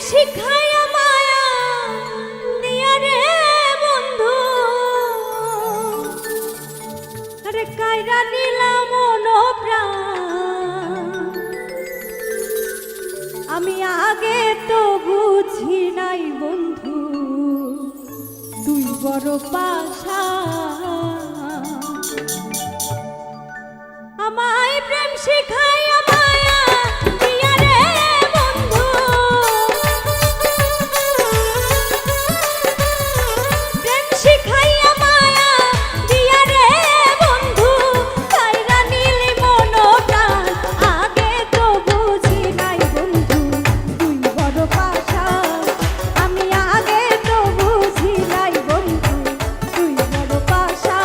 শিখাইয়া মায়া দিয়া রে বন্ধু, আরে কাইরা নিলাম মন প্রাণ। আমি আগে তো বুঝি নাই বন্ধু তুই বড় পাশা। আমায় প্রেম শিখাইয়া মায়া দিয়া রে বন্ধু, প্রেম শিখাইয়া মায়া দিয়া রে বন্ধু, কাইরা নিলি মন প্রাণ। আগে তো বুঝি নাই বন্ধু তুই বড় পাশা। আমি আগে তো বুঝি নাই বন্ধু তুই বড় পাশা।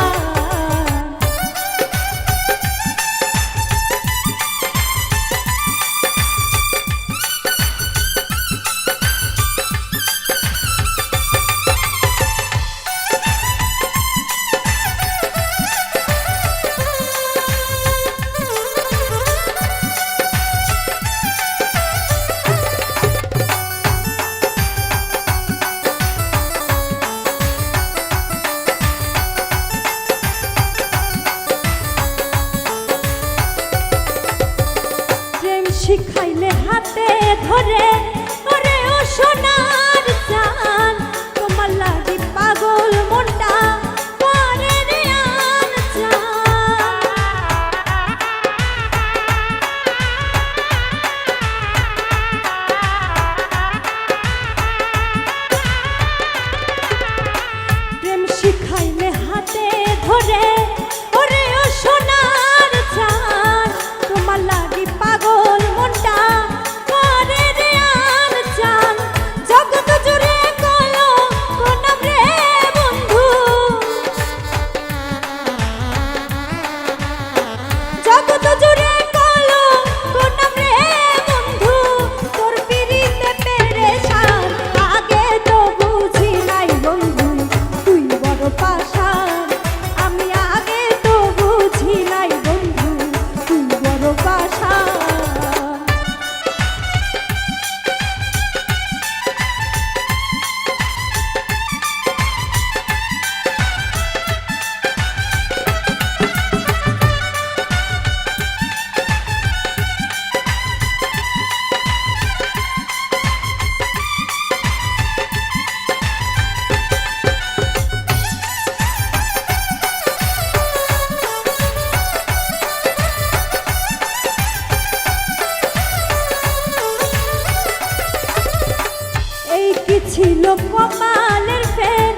শিখাইলে হাতে ধরে ওরে ও সোনার জান, তোমার লাগি পাগল মনটা করে রে আন জান। প্রেম শিখাইলে হাতে ধরে ওরে ও সোনার জান, তোমার লাগি পাগল মনটা করে রে আন জান। জগৎ জুড়ে কলো কোনাম রে বন্ধু, জগৎ জুড়ে কলো কোনাম রে বন্ধু, তোর পিরিতে পেরেশান। আগে তো বুঝি নাই বন্ধু তুই বড় পাশান। আমি আগে তো বুঝি নাই বন্ধু তুই বড় পাশান। এই কি ছিল কপালের ফের